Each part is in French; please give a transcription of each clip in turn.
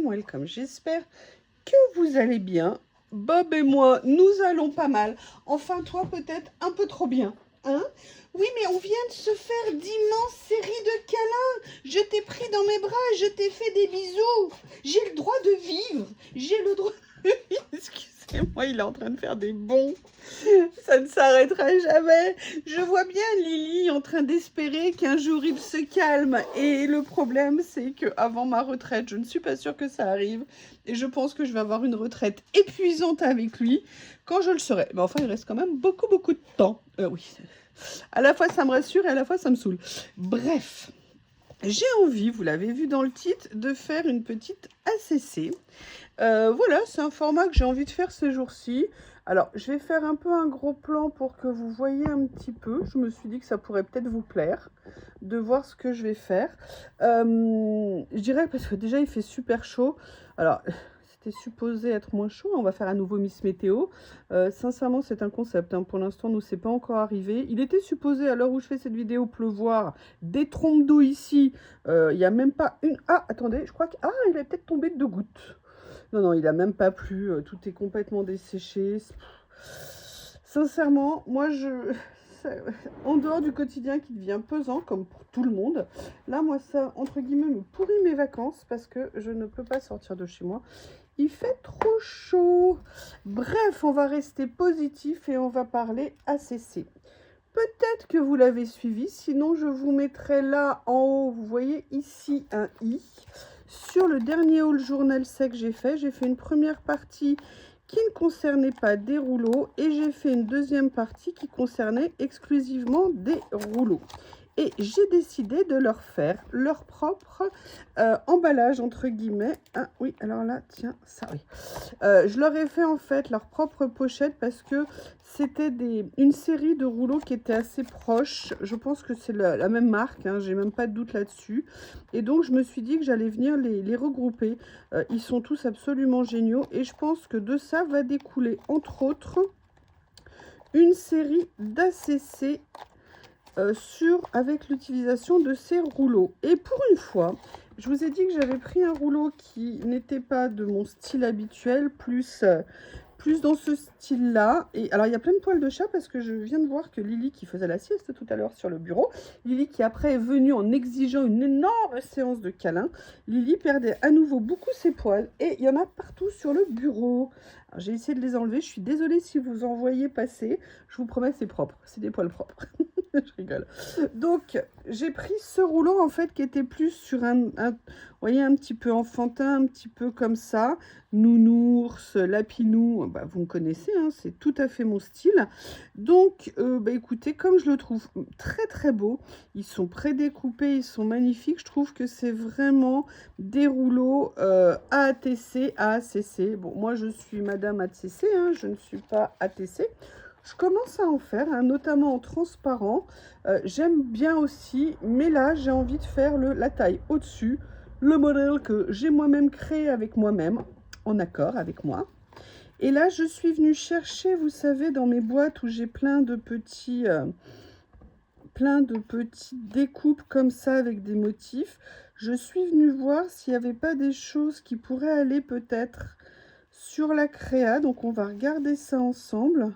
welcome. J'espère que vous allez bien. Bob et moi, nous allons pas mal. Enfin, toi, peut-être un peu trop bien. Hein? Oui, mais on vient de se faire d'immenses séries de câlins. Je t'ai pris dans mes bras, je t'ai fait des bisous. J'ai le droit de vivre. J'ai le droit de vivre. Excusez-moi, il est en train de faire des bonds. Ça ne s'arrêtera jamais. Je vois bien Lily en train d'espérer qu'un jour il se calme. Et le problème, c'est qu'avant ma retraite, je ne suis pas sûre que ça arrive. Et je pense que je vais avoir une retraite épuisante avec lui quand je le serai. Mais enfin, il reste quand même beaucoup de temps. Oui. À la fois, ça me rassure et à la fois, ça me saoule. Bref. J'ai envie, vous l'avez vu dans le titre, de faire une petite ACC. Voilà, c'est un format que j'ai envie de faire ces jours-ci. Alors, je vais faire un peu un gros plan pour que vous voyez un petit peu. Je me suis dit que ça pourrait peut-être vous plaire de voir ce que je vais faire. Je dirais parce que déjà, il fait super chaud. Alors, c'était supposé être moins chaud. On va faire à nouveau Miss Météo. Sincèrement, c'est un concept. Hein. Pour l'instant, nous, c'est pas encore arrivé. Il était supposé, à l'heure où je fais cette vidéo, pleuvoir des trompes d'eau ici. Il n'y a même pas une... Ah, attendez, je crois que... Ah, il a peut-être tombé 2 gouttes. Non, il a même pas plu. Tout est complètement desséché. Sincèrement, moi, en dehors du quotidien qui devient pesant, comme pour tout le monde, là, moi, ça, entre guillemets, me pourrit mes vacances parce que je ne peux pas sortir de chez moi. Il fait trop chaud. Bref, on va rester positif et on va parler ACC. Peut-être que vous l'avez suivi, sinon je vous mettrai là en haut, vous voyez ici un i. Sur le dernier haul journal sec que j'ai fait une première partie qui ne concernait pas des rouleaux et j'ai fait une deuxième partie qui concernait exclusivement des rouleaux. Et j'ai décidé de leur faire leur propre emballage, entre guillemets. Ah oui, alors là, tiens, ça oui. Je leur ai fait en fait leur propre pochette parce que c'était une série de rouleaux qui étaient assez proches. Je pense que c'est la même marque, hein, j'ai même pas de doute là-dessus. Et donc, je me suis dit que j'allais venir les regrouper. Ils sont tous absolument géniaux et je pense que de ça va découler, entre autres, une série d'ACC avec l'utilisation de ces rouleaux. Et pour une fois, je vous ai dit que j'avais pris un rouleau qui n'était pas de mon style habituel, plus dans ce style-là. Et alors, il y a plein de poils de chat parce que je viens de voir que Lily, qui faisait la sieste tout à l'heure sur le bureau, Lily qui après est venue en exigeant une énorme séance de câlins, Lily perdait à nouveau beaucoup ses poils et il y en a partout sur le bureau. J'ai essayé de les enlever, je suis désolée si vous en voyez passer, je vous promets c'est propre, c'est des poils propres. Je rigole. Donc, j'ai pris ce rouleau, en fait, qui était plus sur vous voyez, un petit peu enfantin, un petit peu comme ça. Nounours, lapinou, bah, vous me connaissez, hein, c'est tout à fait mon style. Donc, bah, écoutez, comme je le trouve très beau, ils sont prédécoupés, ils sont magnifiques. Je trouve que c'est vraiment des rouleaux AATC, AACC. Bon, moi, je suis Madame ACC, hein, je ne suis pas ATC. Je commence à en faire, hein, notamment en transparent. J'aime bien aussi, mais là, j'ai envie de faire la taille au-dessus, le modèle que j'ai moi-même créé avec moi-même, en accord avec moi. Et là, je suis venue chercher, vous savez, dans mes boîtes où j'ai plein de petites découpes comme ça avec des motifs. Je suis venue voir s'il n'y avait pas des choses qui pourraient aller peut-être sur la créa. Donc, on va regarder ça ensemble.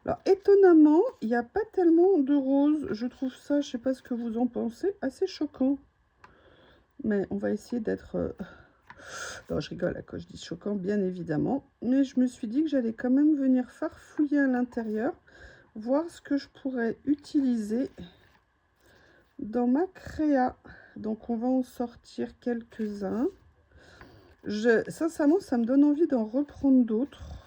Alors, étonnamment, il n'y a pas tellement de rose. Je trouve ça, je ne sais pas ce que vous en pensez, assez choquant. Mais on va essayer d'être... Non, je rigole là, quand je dis choquant, bien évidemment. Mais je me suis dit que j'allais quand même venir farfouiller à l'intérieur, voir ce que je pourrais utiliser dans ma créa. Donc, on va en sortir quelques-uns. Sincèrement, ça me donne envie d'en reprendre d'autres.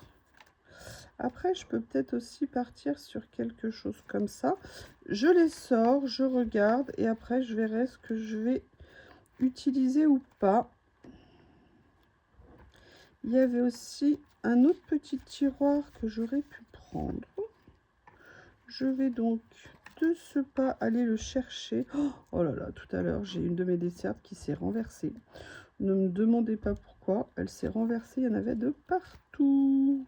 Après, je peux peut-être aussi partir sur quelque chose comme ça. Je les sors, je regarde et après, je verrai ce que je vais utiliser ou pas. Il y avait aussi un autre petit tiroir que j'aurais pu prendre. Je vais donc de ce pas aller le chercher. Oh là là, tout à l'heure, j'ai une de mes dessertes qui s'est renversée. Ne me demandez pas pourquoi. Elle s'est renversée, il y en avait de partout.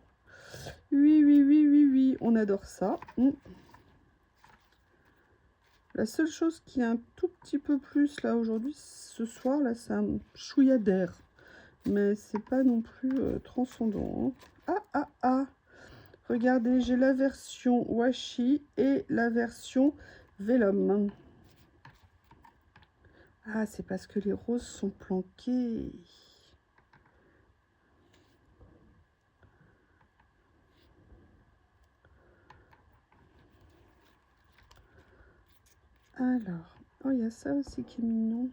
Oui, on adore ça. La seule chose qui est un tout petit peu plus là aujourd'hui, ce soir, là, c'est un chouïa d'air. mais c'est pas non plus transcendant. Hein. Ah, ah, ah. Regardez, j'ai la version washi et la version vellum. Ah, c'est parce que les roses sont planquées. Alors, oh, il y a ça aussi qui est mignon.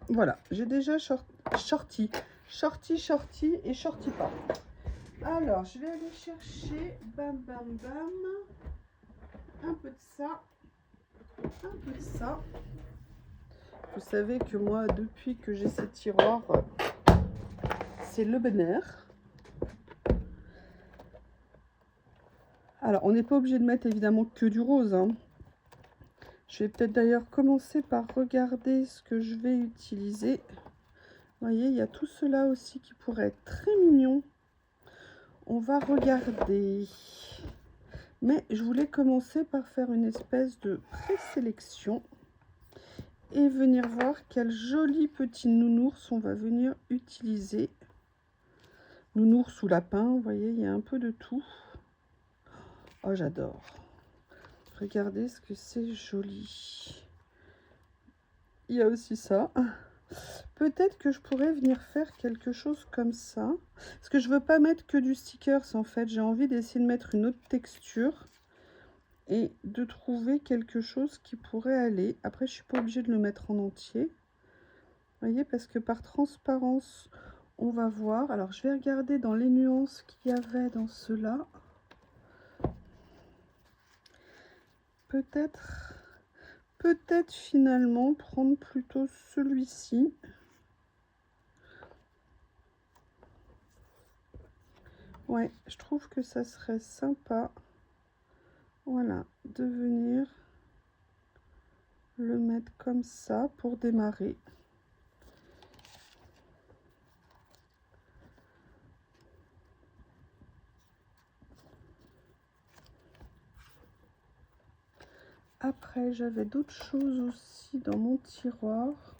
Voilà, j'ai déjà shorty et shorty pas. Alors, je vais aller chercher, bam, bam, bam, un peu de ça, un peu de ça. Vous savez que moi, depuis que j'ai ces tiroirs, c'est le bonheur. Alors, on n'est pas obligé de mettre évidemment que du rose. Hein. Je vais peut-être d'ailleurs commencer par regarder ce que je vais utiliser. Vous voyez, il y a tout cela aussi qui pourrait être très mignon. On va regarder. Mais je voulais commencer par faire une espèce de présélection. Et venir voir quel joli petit nounours on va venir utiliser. Nounours ou lapin, vous voyez, il y a un peu de tout. Oh, j'adore. Regardez ce que c'est joli. Il y a aussi ça. Peut-être que je pourrais venir faire quelque chose comme ça. Parce que je veux pas mettre que du stickers en fait. J'ai envie d'essayer de mettre une autre texture. Et de trouver quelque chose qui pourrait aller. Après, je suis pas obligée de le mettre en entier. Vous voyez, parce que par transparence, on va voir. Alors, je vais regarder dans les nuances qu'il y avait dans cela. Peut-être finalement prendre plutôt celui-ci. Ouais, je trouve que ça serait sympa. Voilà, de venir le mettre comme ça pour démarrer. Après, j'avais d'autres choses aussi dans mon tiroir.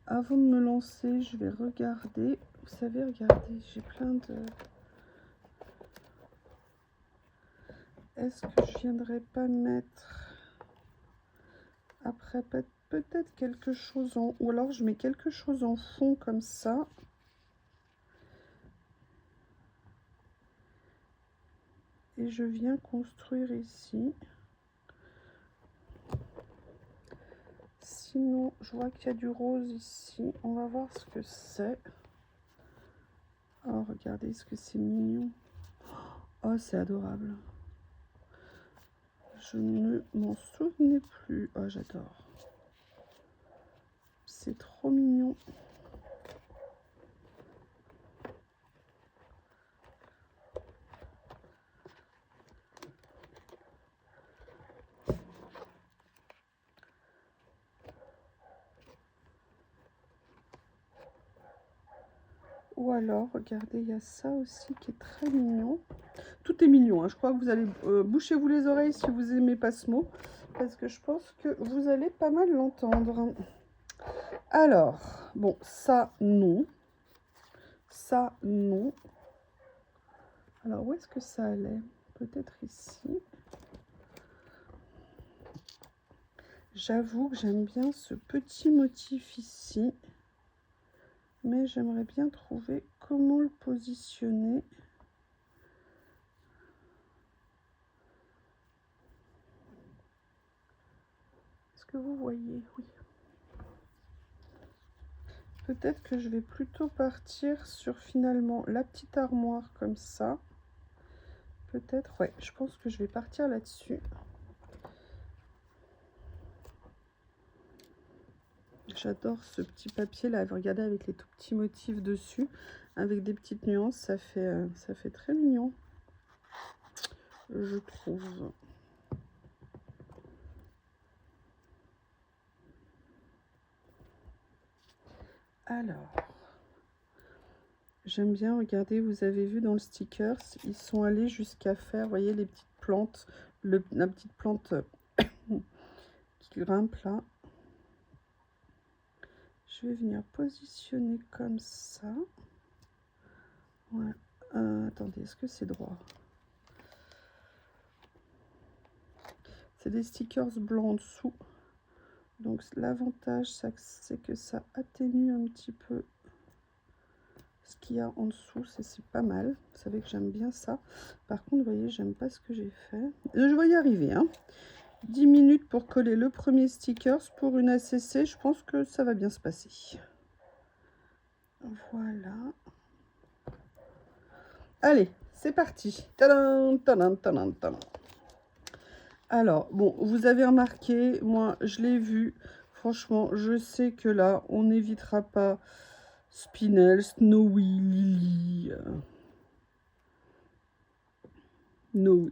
Avant de me lancer, je vais regarder. Vous savez, regardez, j'ai plein de... Est-ce que je viendrai pas mettre après peut-être quelque chose en... Ou alors je mets quelque chose en fond comme ça. Et je viens construire ici. Sinon, je vois qu'il y a du rose ici. On va voir ce que c'est. Oh, regardez ce que c'est mignon. Oh, c'est adorable. Je ne m'en souvenais plus. Oh, j'adore. C'est trop mignon. Ou alors, regardez, il y a ça aussi qui est très mignon. Tout est mignon, hein. Je crois que vous allez... bouchez-vous les oreilles si vous aimez pas ce mot. Parce que je pense que vous allez pas mal l'entendre. Alors, bon, ça, non. Ça, non. Alors, où est-ce que ça allait? Peut-être ici. J'avoue que j'aime bien ce petit motif ici. Mais j'aimerais bien trouver comment le positionner. Est-ce que vous voyez? Oui. Peut-être que je vais plutôt partir sur finalement la petite armoire comme ça. Peut-être, ouais, je pense que je vais partir là-dessus. J'adore ce petit papier là, regardez, avec les tout petits motifs dessus, avec des petites nuances, ça fait très mignon, je trouve. Alors, j'aime bien, regardez, vous avez vu dans le sticker, ils sont allés jusqu'à faire, vous voyez, les petites plantes, la petite plante qui grimpe là. Je vais venir positionner comme ça. Ouais. Attendez, est-ce que c'est droit? C'est des stickers blancs en dessous. Donc l'avantage, c'est que ça atténue un petit peu ce qu'il y a en dessous. C'est pas mal. Vous savez que j'aime bien ça. Par contre, vous voyez, j'aime pas ce que j'ai fait. Je vais y arriver. Hein. 10 minutes pour coller le premier sticker pour une ACC. Je pense que ça va bien se passer. Voilà. Allez, c'est parti. Tadam, tadam, tadam, tadam. Alors, bon, vous avez remarqué, moi, je l'ai vu. Franchement, je sais que là, on n'évitera pas Spinel, Snowy, Lily. No.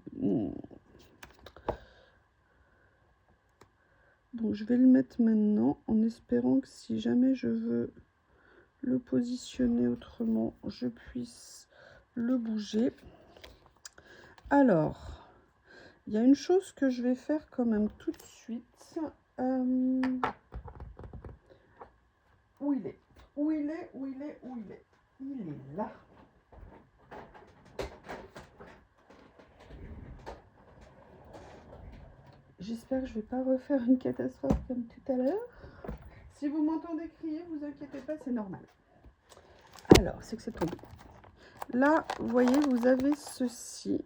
Donc, je vais le mettre maintenant en espérant que si jamais je veux le positionner autrement, je puisse le bouger. Alors, il y a une chose que je vais faire quand même tout de suite. Où il est? Où il est? Où il est? Où il est? Il est là. J'espère que je ne vais pas refaire une catastrophe comme tout à l'heure. Si vous m'entendez crier, vous inquiétez pas, c'est normal. Alors, c'est que c'est tombé. Là, vous voyez, vous avez ceci.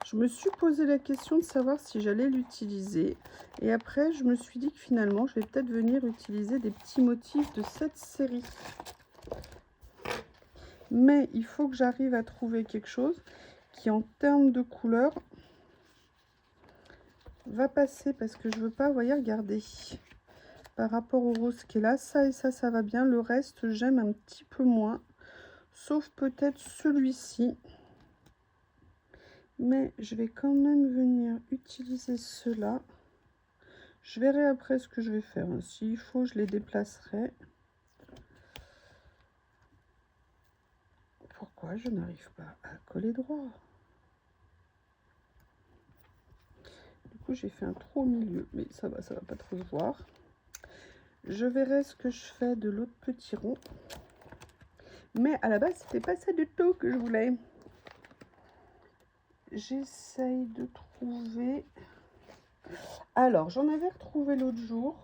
Je me suis posé la question de savoir si j'allais l'utiliser. Et après, je me suis dit que finalement, je vais peut-être venir utiliser des petits motifs de cette série. Mais il faut que j'arrive à trouver quelque chose qui, en termes de couleur, va passer. Parce que je ne veux pas, vous voyez, regardez. Par rapport au rose qui est là, ça et ça va bien. Le reste, j'aime un petit peu moins. Sauf peut-être celui-ci. Mais je vais quand même venir utiliser cela. Je verrai après ce que je vais faire. S'il faut, je les déplacerai. Pourquoi je n'arrive pas à coller droit? Du coup, j'ai fait un trou au milieu. Mais ça va pas trop se voir. Je verrai ce que je fais de l'autre petit rond. Mais à la base, c'était pas ça du tout que je voulais. J'essaye de trouver... Alors, j'en avais retrouvé l'autre jour.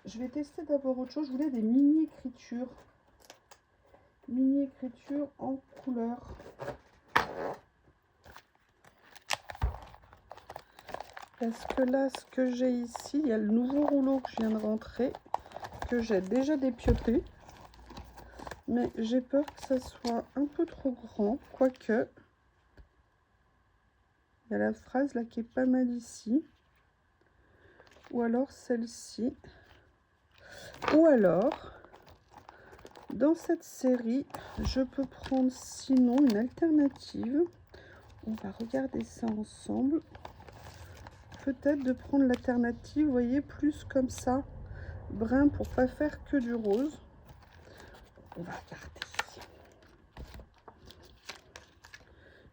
Je vais tester d'abord autre chose. Je voulais des mini-écritures. Mini-écritures en couleur. Parce que là, ce que j'ai ici, il y a le nouveau rouleau que je viens de rentrer, que j'ai déjà dépioté. Mais j'ai peur que ça soit un peu trop grand, quoique. Il y a la phrase là qui est pas mal ici. Ou alors celle-ci. Ou alors, dans cette série, je peux prendre sinon une alternative. On va regarder ça ensemble. Peut-être de prendre l'alternative, vous voyez, plus comme ça, brun, pour pas faire que du rose. On va regarder.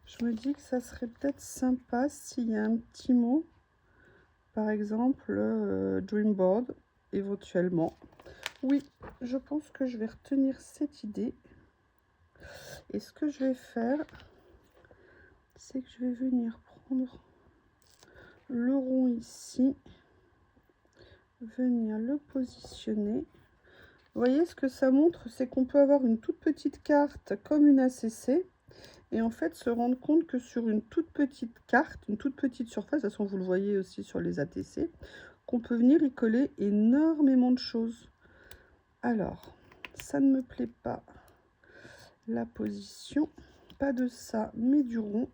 Je me dis que ça serait peut-être sympa s'il y a un petit mot. Par exemple, Dreamboard, éventuellement. Oui, je pense que je vais retenir cette idée. Et ce que je vais faire, c'est que je vais venir prendre le rond ici, venir le positionner. Vous voyez, ce que ça montre, c'est qu'on peut avoir une toute petite carte comme une ACC et en fait se rendre compte que sur une toute petite carte, une toute petite surface, de toute façon vous le voyez aussi sur les ATC, qu'on peut venir y coller énormément de choses. Alors, ça ne me plaît pas la position, pas de ça, mais du rond.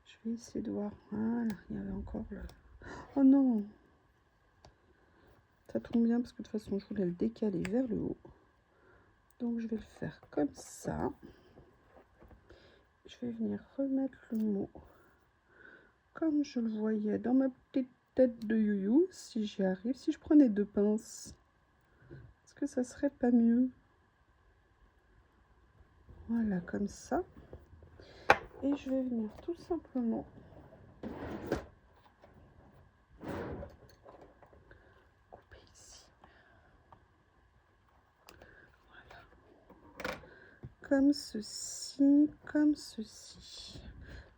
Je vais essayer de voir. Voilà, il y avait encore le... Oh non! Ça tombe bien parce que de toute façon, je voulais le décaler vers le haut. Donc, je vais le faire comme ça. Je vais venir remettre le mot comme je le voyais dans ma petite tête de youyou. Si j'y arrive, si je prenais 2 pinces, est-ce que ça serait pas mieux? Voilà, comme ça. Et je vais venir tout simplement couper ici. comme ceci, comme ceci.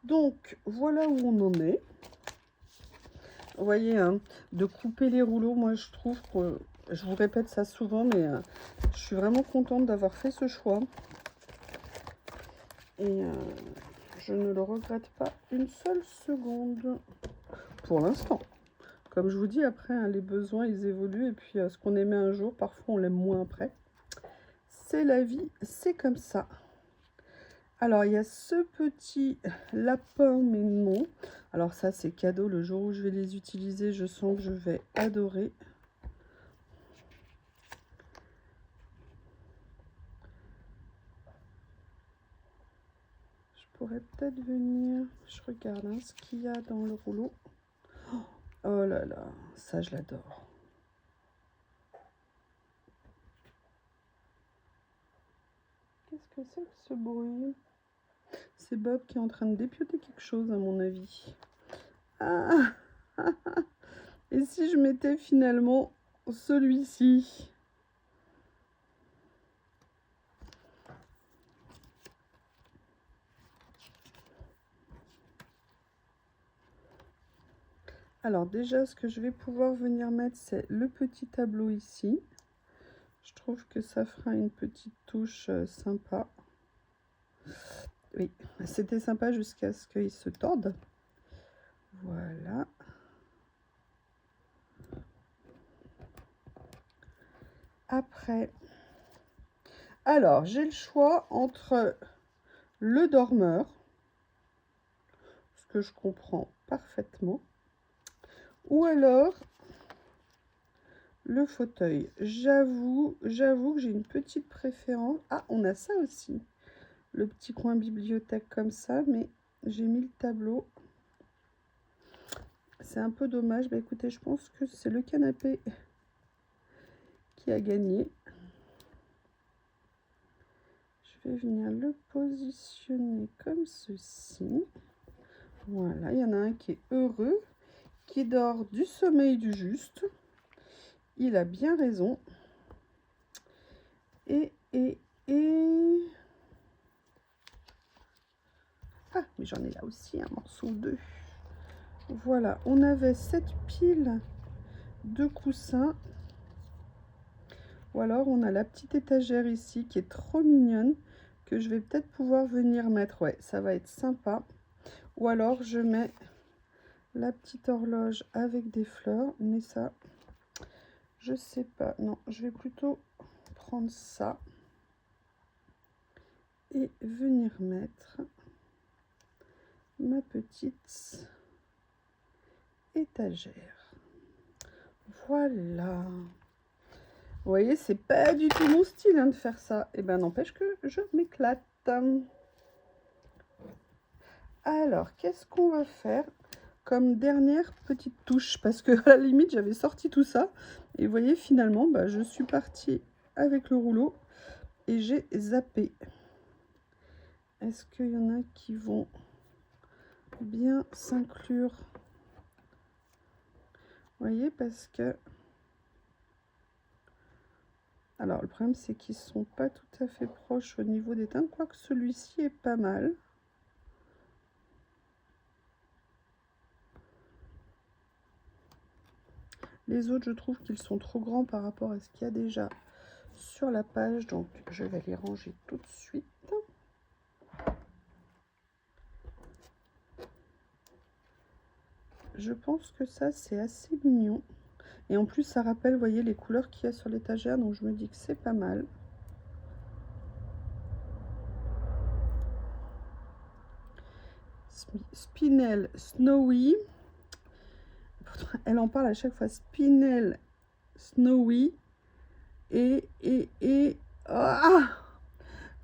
Donc, voilà où on en est. Vous voyez, hein, de couper les rouleaux, moi je trouve que, je vous répète ça souvent, mais je suis vraiment contente d'avoir fait ce choix. Et je ne le regrette pas une seule seconde, pour l'instant. Comme je vous dis, après, hein, les besoins, ils évoluent. Et puis, ce qu'on aimait un jour, parfois, on l'aime moins après. C'est la vie, c'est comme ça. Alors, il y a ce petit lapin, mais non. Alors, ça, c'est cadeau. Le jour où je vais les utiliser, je sens que je vais adorer. Je pourrais peut-être venir... Je regarde hein, ce qu'il y a dans le rouleau. Oh là là, ça, je l'adore. Qu'est-ce que c'est que ce bruit? C'est Bob qui est en train de dépioter quelque chose, à mon avis. Ah. Et si je mettais finalement celui-ci? Alors déjà, ce que je vais pouvoir venir mettre, c'est le petit tableau ici. Je trouve que ça fera une petite touche sympa. Oui, c'était sympa jusqu'à ce qu'il se torde. Voilà. Après, alors j'ai le choix entre le dormeur, ce que je comprends parfaitement, ou alors le fauteuil. J'avoue que j'ai une petite préférence. Ah, on a ça aussi. Le petit coin bibliothèque comme ça, mais j'ai mis le tableau. C'est un peu dommage. Bah écoutez, je pense que c'est le canapé qui a gagné. Je vais venir le positionner comme ceci. Voilà, il y en a un qui est heureux, qui dort du sommeil du juste. Il a bien raison. Ah, mais j'en ai là aussi un morceau ou deux. Voilà, on avait cette pile de coussins. Ou alors on a la petite étagère ici qui est trop mignonne, que je vais peut-être pouvoir venir mettre. Ouais, ça va être sympa. Ou alors je mets la petite horloge avec des fleurs, mais ça, je sais pas. Non, je vais plutôt prendre ça et venir mettre ma petite étagère. Voilà. Vous voyez, c'est pas du tout mon style hein, de faire ça. Et ben n'empêche que je m'éclate. Alors, qu'est-ce qu'on va faire comme dernière petite touche? Parce que à la limite, j'avais sorti tout ça. Et vous voyez, finalement, bah, je suis partie avec le rouleau et j'ai zappé. Est-ce qu'il y en a qui vont bien s'inclure? Vous voyez, parce que... Alors, le problème, c'est qu'ils ne sont pas tout à fait proches au niveau des teintes, quoique celui-ci est pas mal. Les autres, je trouve qu'ils sont trop grands par rapport à ce qu'il y a déjà sur la page, donc je vais les ranger tout de suite. Je pense que ça, c'est assez mignon. Et en plus, ça rappelle, vous voyez, les couleurs qu'il y a sur l'étagère, donc je me dis que c'est pas mal. Spinel Snowy. Elle en parle à chaque fois. Spinel Snowy. Ah,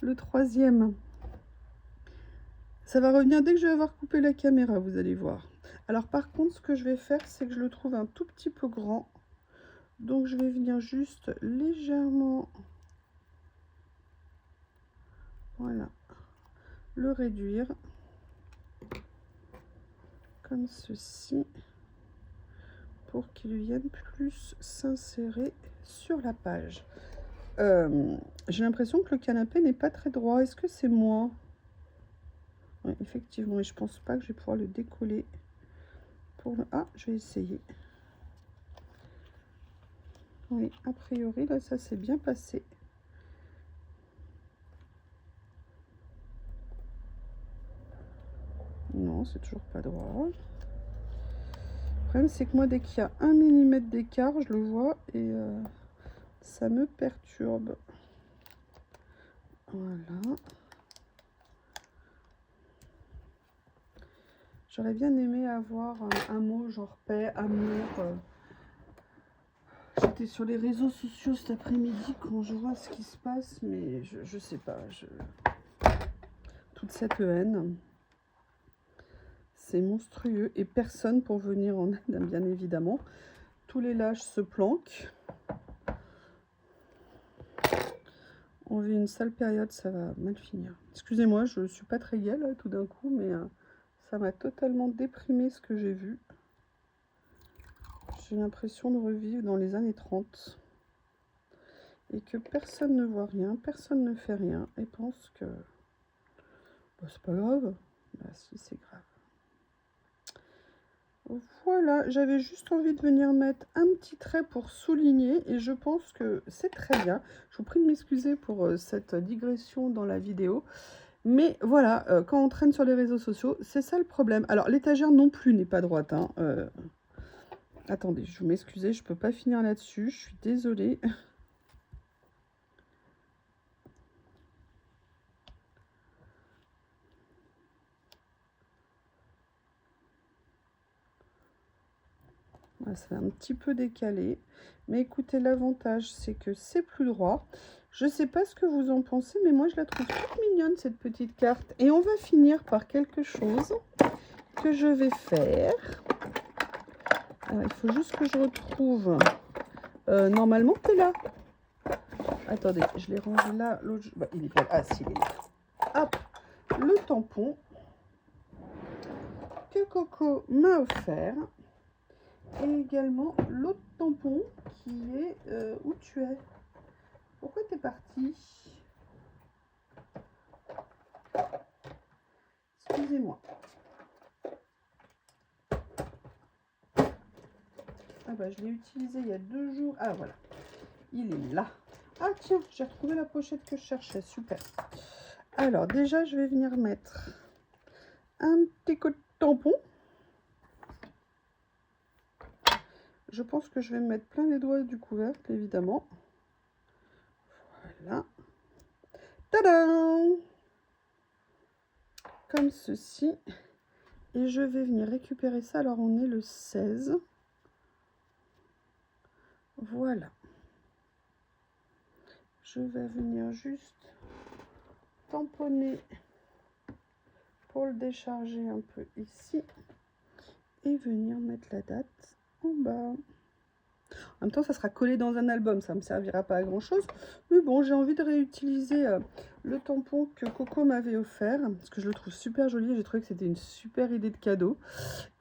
le troisième. Ça va revenir dès que je vais avoir coupé la caméra, vous allez voir. Alors par contre, ce que je vais faire, c'est que je le trouve un tout petit peu grand. Donc je vais venir juste légèrement, voilà, le réduire comme ceci pour qu'il vienne plus s'insérer sur la page. j'ai l'impression que le canapé n'est pas très droit. Est-ce que c'est moi? Ouais, effectivement, et je pense pas que je vais pouvoir le décoller. Pour le... Ah, je vais essayer. Oui, a priori, là, ça s'est bien passé. Non, c'est toujours pas droit. Le problème, c'est que moi, dès qu'il y a 1 mm d'écart, je le vois et ça me perturbe. Voilà. J'aurais bien aimé avoir un mot genre paix, amour. J'étais sur les réseaux sociaux cet après-midi quand je vois ce qui se passe, mais je sais pas. Toute cette haine, c'est monstrueux et personne pour venir en aide, bien évidemment. Tous les lâches se planquent. On vit une sale période, ça va mal finir. Excusez-moi, je suis pas très gaie là tout d'un coup, mais ça m'a totalement déprimé ce que j'ai vu. J'ai l'impression de revivre dans les années 30 et que personne ne voit rien, personne ne fait rien et pense que bah, c'est pas grave. Bah si, c'est grave. Voilà, j'avais juste envie de venir mettre un petit trait pour souligner et je pense que c'est très bien. Je vous prie de m'excuser pour cette digression dans la vidéo. Mais voilà, quand on traîne sur les réseaux sociaux, c'est ça le problème. Alors l'étagère non plus n'est pas droite. Hein. Attendez, je vous m'excuser, je ne peux pas finir là-dessus, je suis désolée. Voilà, ça va un petit peu décalé. Mais écoutez, l'avantage, c'est que c'est plus droit. Je ne sais pas ce que vous en pensez, mais moi, je la trouve toute mignonne, cette petite carte. Et on va finir par quelque chose que je vais faire. Alors, il faut juste que je retrouve... normalement, tu es là. Attendez, je l'ai rangé là. L'autre... Bah, il est pas... Ah, si, il est là. Hop, le tampon que Coco m'a offert. Et également l'autre tampon qui est où tu es. Pourquoi tu es parti? Excusez-moi. Ah bah je l'ai utilisé il y a 2 jours. Ah voilà, il est là. Ah tiens, j'ai retrouvé la pochette que je cherchais, super. Alors déjà je vais venir mettre un petit coup de tampon. Je pense que je vais me mettre plein les doigts du couvercle évidemment. Voilà. Tadam! Comme ceci. Et je vais venir récupérer ça. Alors on est le 16. Voilà. Je vais venir juste tamponner pour le décharger un peu ici et venir mettre la date en bas. En même temps, ça sera collé dans un album, ça ne me servira pas à grand chose. Mais bon, j'ai envie de réutiliser le tampon que Coco m'avait offert parce que je le trouve super joli. J'ai trouvé que c'était une super idée de cadeau.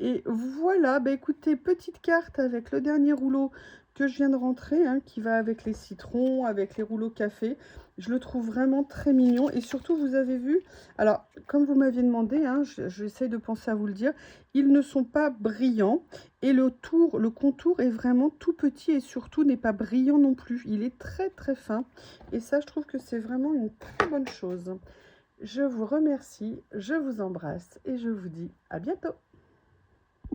Et voilà, bah écoutez, petite carte avec le dernier rouleau que je viens de rentrer, hein, qui va avec les citrons, avec les rouleaux café. Je le trouve vraiment très mignon. Et surtout, vous avez vu, alors, comme vous m'aviez demandé, hein, j'essaie de penser à vous le dire, ils ne sont pas brillants. Et le contour est vraiment tout petit et surtout n'est pas brillant non plus. Il est très très fin. Et ça, je trouve que c'est vraiment une très bonne chose. Je vous remercie, je vous embrasse et je vous dis à bientôt.